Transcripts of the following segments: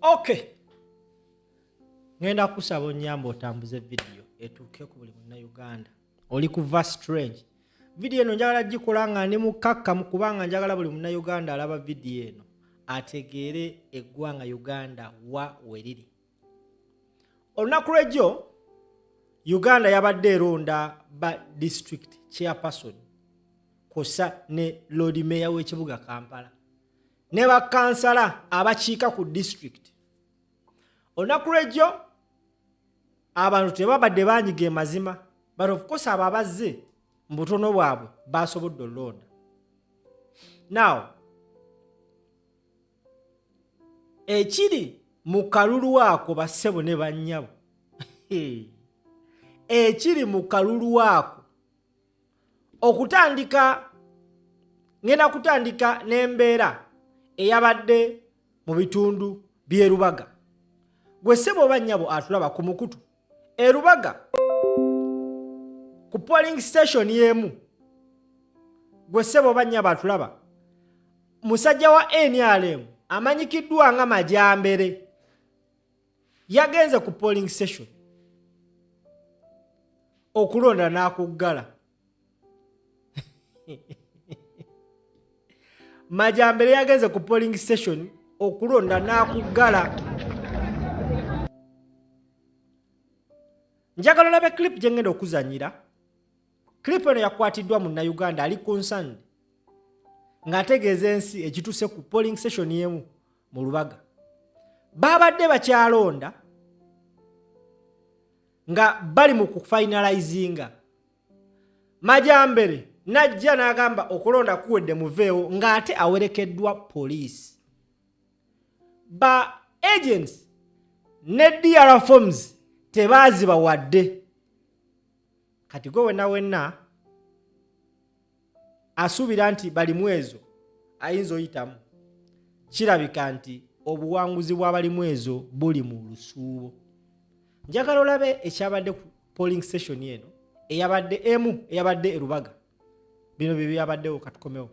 Okay. Ngenda kusaba onyamba otambuze video etuuke ku buli Munnayuganda. Oli kuva strange. Video eno njagala gikola nga ne mukakkamu kubanga njagala buli Munnayuganda alaba video eno ategeere eggwanga Uganda wa weriri. Olunaku lw'ejjo Uganda yabadde eronda ba district chairperson kosa ne Lord Mayor w'ekibuga Kampala ne bakansala abakiika ku district. Olunaku lw'ejjo abantu tebabadde banyiga mazima, but of course ababazze mbutono bwabwe basobodde olonda. Now ekiri mu kalulu ako bassebo ne bannyabo ekiri mu kalulu ako ngenda kutandika n'embeera eyabadde mu bitundu by'erubaga. Gwe ssebo bannyabo atulaba ku mukutu erubaga ku polling station yemu. Gwe ssebo bannyabo atulaba musajja wa NRM amanyikiddwa nga Majambere yagenze ku polling station okulonda n'akuggala. Majambere yagenze ku polling station okulonda n'akuggala. Njagala olabe clip gye ngenda okuzanyira. Clip eno yakwatiddwa Munnayuganda ali concerned ng'ategeeza ensi ekituse ku polling station yemu mu Lubaga. Babadde bakyalonda nga bali mu kufinalizinga. Majambere najja n'agamba okulonda kuwedde muveewo ng'ate awerekeddwa poliisi. Ba agents ne DR forms tebaaziba wadde. Kati gwe wenna asuubira nti bali mwezo ayinza oyitamu. Kirabika nti obuwanguzi bw'abali mwezo buli mu lusuubo. Njagala olabe ekyabadde ku polling station eno eyabadde erubaga. Bino bye byabaddewo katukomewo.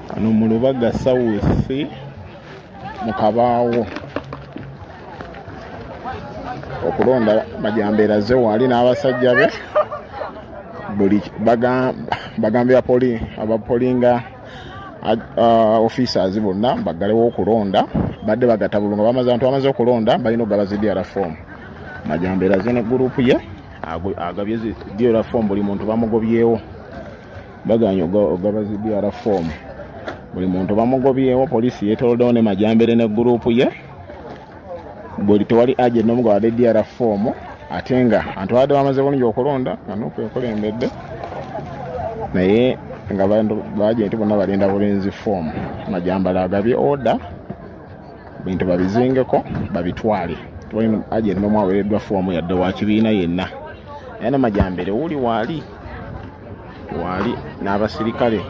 Ano mu Lubaga South mu Kabaawo okulonda Majambere ze wali n'abasajja be buli bagambye abapolinga officers bonna bagalewo okulonda badde bagatabulunga bamaze okulonda balina okugabaza DR form. Majambere ze ne group ye agabye DR form buli muntu bamugobyewo baganya okugabaza DR form. Buli muntu bamugobyewo poliisi yetoloddewo ne Majambere ne group ye buli tewali agent n'omuga wadde DR form ate nga abantu badde bamaze bulungi okulonda NUP ekulembedde naye nga baagenti bonna balinda bulinzi form. Majambere agabye order bintu babizingeko babitwale. Tewali agent n'omu aweereddwa form yadde wa kibiina yenna. Naye ne Majambere wuli waali n'abasirikale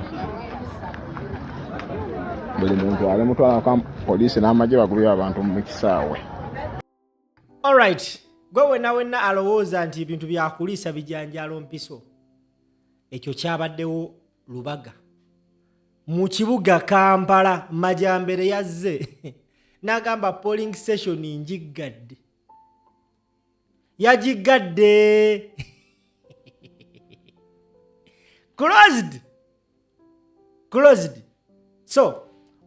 buli muntu ali mutwala kwa poliisi n'amagye bagulira abantu mu kisaawe. Alright, gwe wenna alowooza nti ebintu byakuliisa bijanjalo mpiso. Ekyo kyabaddewo Lubaga. Mu kibuga Kampala Majambere yazze n'agamba polling station njiggadde. Yajiggadde. Closed. So,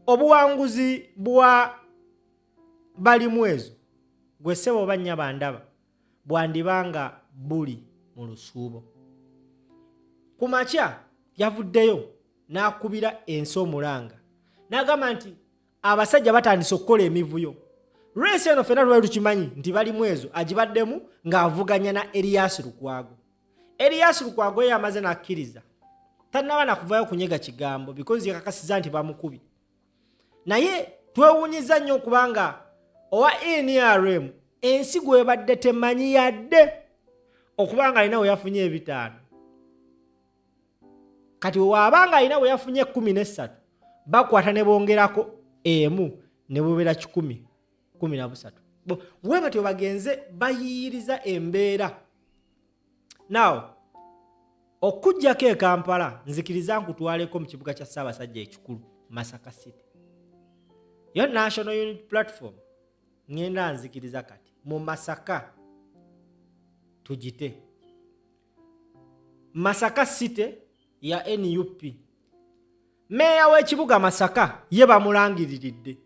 obuwanguzi bwa bali mwezo gwe ssebo bannya bandaba bwandibanga buli mu lusuubo. Ku makya yavuddeyo n'akubira ensi omulanga n'agamba nti abasajja batandise okukola emivuyo. Lwesi eno ffenna twali tukimanyi nti bali mwezo agibaddemu ng'avuganya na Erias Lukwago. Erias Lukwago ye amaze n'akkiriza tannaba nakuvayo kunyega kigambo because yakakasiza nti bamukubi. Naye twewunyiza nnyo okubanga owa NRM ensi gwe badde temanyi yadde okubanga alina we yafunye 5. Kati wabanga alina we yafunye 13 bakwata ne bongerako emu ne bubera 13. We batyo bagenze bayiriza embeera. Now okujjako e Kampala nzikiriza nkutwaleko mu kibuga kya Ssaabasajja ekikulu Masaka City. Yo National Unity Platform ngenda nzikiriza kati mu Masaka tujite. Masaka City ya NUP. Meya w'ekibuga Masaka ye bamulangiriridde.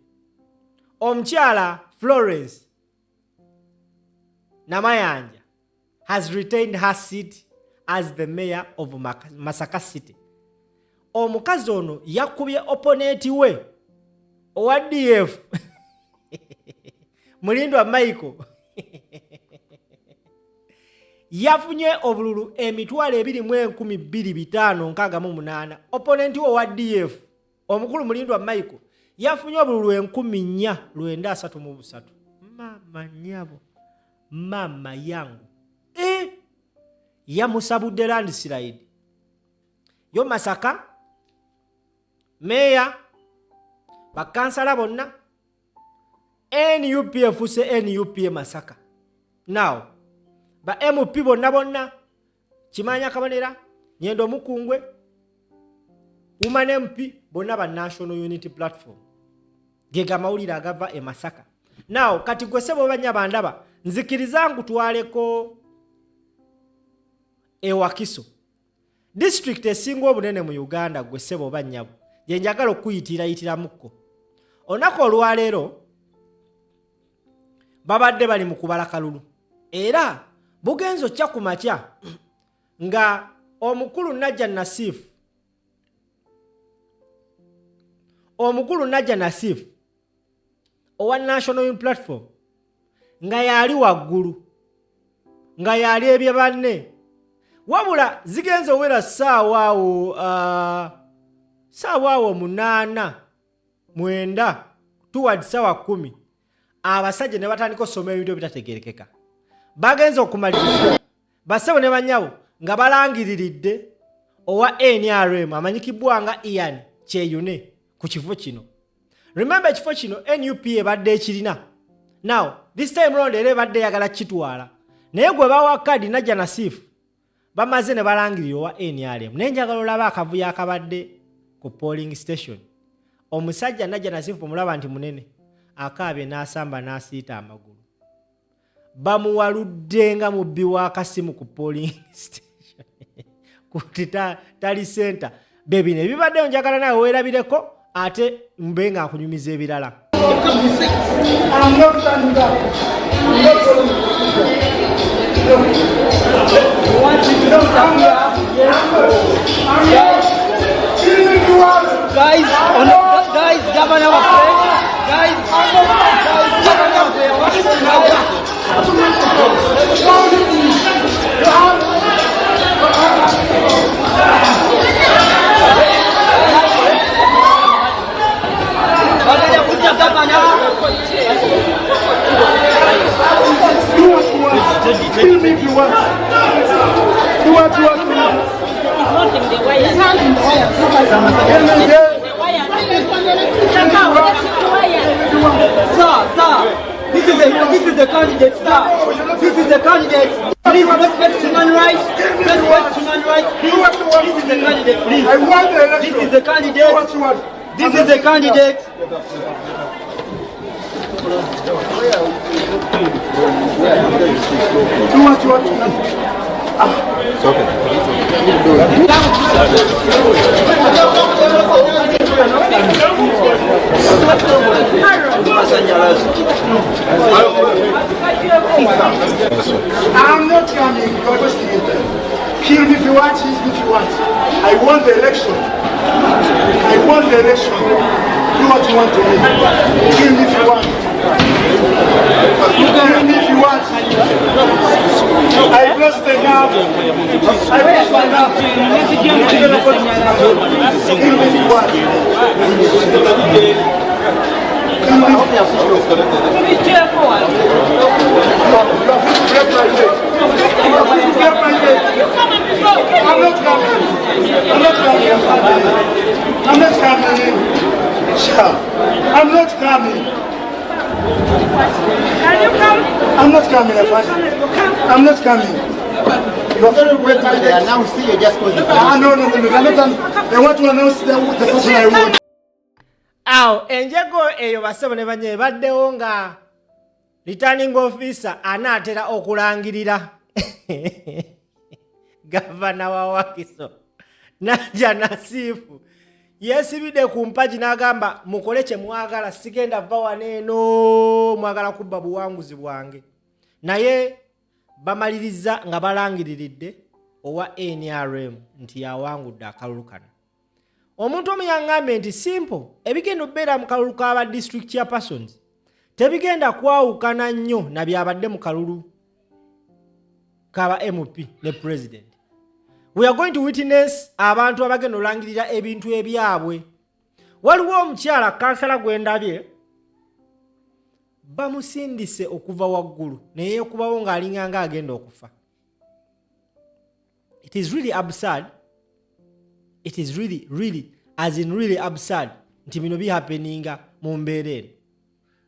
Omukyala Florence Namayanja has retained her seat as the mayor of Masaka City. Omukazi ono yakubye opponent we owa DF Mulindwa Michael yafunye obululu emitwalo 22,568. Opponent we owa DF omukulu Mulindwa Michael yafunye obululu 4,933. Mama nyabo, mama yangu yamusabudde landslide. Yo Masaka meya bakansala bonna NUP efuse NUP Masaka. Now ba MP bonna Kimanya Kabonera, Nyendo Mukungwe, Woman MP bonna ba National Unity Platform gega mawulira agava e Masaka. Now kati gwe sebo banyabandaba nzikiriza ngutwaleko e Wakiso district esinga obunene mu Uganda gwe sebo banyabo je njagala okuyitira mukko. Onako olwaleero babadde bali mu kubala kalulu era bugenzo kya kumakya nga omukulu Najja Nasif owa National Unity Platform nga yali waggulu nga yali ebye banne wabula zigenze owera saawa awo 8 9 towards saawa 10 abasajja ne batandika okusoma ebintu ebitategerekeka. Bagenze okumaliriza basebo ne banyabo nga balangiriridde owa NRM amanyikibwa nga Ian Kyeyune ku kifo kino. Remember kifo kino NUP ebadde ekirina. Now this time round era ebadde yagala kitwala naye gwe bawa kadi Najja Nasif bamaze ne balangirira owa NRM. Nenjagala olaba akavuyo akabadde ku polling station. Omusajja Najja Nasif omulaba nti munene akaabye n'asamba n'asiita amagulu. Bamuwaludde nga mubbi w'akasimu ku polling station kuti tali center. Bebi ne bibadde njagala nawe weerabireko ate mbenga akunyumiza ebirala. Guys, governor of guys, This is the candidate, sir. This is the candidate. Please respect human rights. Respect human rights. This is the candidate, please. This is the candidate. This is the candidate. Do what you want. It's okay. I'm not coming because kill me if you want, kill me if you want. I won the election. I won the election. Do what you want to me. Kill me if you want. Kill me if you want. I lost the nerve. I lost my nerve. Kill me if you want. Be careful. I'm not coming. I'm not coming. I'm not coming. I'm not coming. Can you come? I'm not coming. I'm not coming. You are very well candidate. They announced you just because no. They want to announce the person I want. Awo enjego eyo basebo ne banye baddewo nga returning officer anaatera okulangirira gavana wa Wakiso Naja Nasifu yesibide ku mpaji n'agamba mukole kye mwagala sigenda va waneeno mwagala kubba buwanguzi bwange naye bamaliriza nga balangiriridde owa NRM nti yawangudde akalulu kano. Omuntu omuyangambe nti simple ebigenda obeera mu kalulu k'aba district chairpersons tebigenda kwawukana nnyo na byabadde mu kalulu k'aba NUP ne president. We are going to witness abantu abagenda olangirira ebintu ebyabwe. Waliwo omukyala kansala gwendabye bamusindise okuva waggulu naye okubawo ng'alinganga agenda okufa. It is really absurd. It is really as in really absurd nti bino bihappeninga mu Mumbeera eno.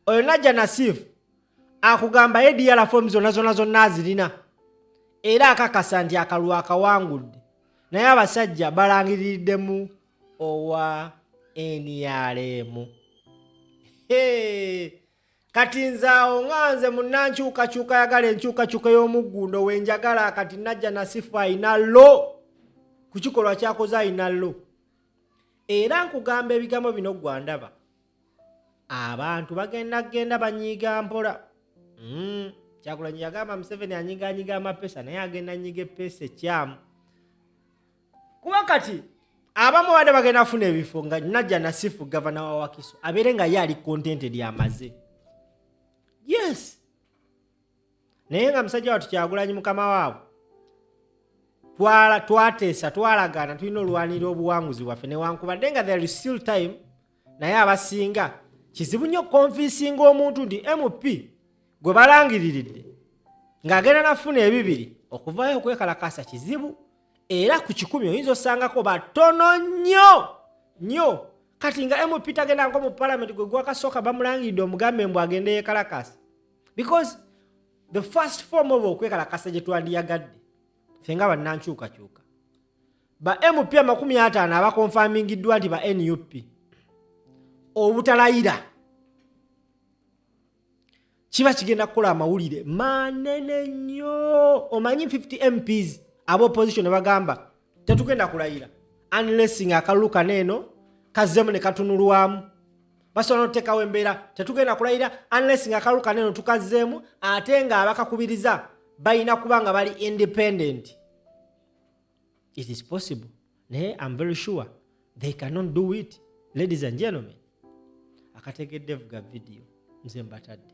Oyo Naja Nasifu akugamba NDR forms zonna azirina era akakasa nti akalulu akawangudde naye abasajja balangiriddemu owa NRM. Kati nzaawo nganze munnankyukakyuka yagala enkyukakyuka y'omuggundo wenjagala kati Naja Nasifu ayina lo ku kikolwa kyakoze ayina lo. Era nkugamba ebigambo bino gwandaba abantu bagenda banyiiga mpola. Kyagulanyi yagamba Museveni anyiga amapesa naye agenda nyiga epesa ekyamu. Kuba kati abamu badde bagenda afuna ebifo nga Naja Nasifu gavana wa Wakiso abeere nga ye ali contented yamaze. Yes. Naye nga musajja watu Kyagulanyi mukama waabo twateesa twalagana tulina olwanira obuwanguzi bwaffe newankubadde nga there is still time naye abasinga kizibu nnyo convincing omuntu nti NUP gwe balangiriridde ng'agenda nafuna ebibiri okuvaayo okwekalakasa kizibu era ku 10 oyinza osangako batono nnyo kati nga NUP tagenda nko mu parliament gwe gwakasooka bamulangiridde omugambe mbw agende yekalakasa because the first form of okwekalakasa gye twandiyagadde fenga bannankyukakyuka ba NUP 50 abakonfamingiddwa nti ba NUP obutalayira kiba kigenda kukola amawulire manene nnyo. Omanyi 50 MPs abo opposition bagamba tetugenda kulayira unless nga akalulu kaneeno kazzemu ne katunulwamu. Basobola n'oteekawo embeera tetugenda kulayira unless nga akalulu kaneeno tukazzeemu ate nga abakakubiriza balina kuba nga bali independent. It is possible. Naye I'm very sure they cannot do it. Ladies and gentlemen, akategedde vuga video nze mbatadde.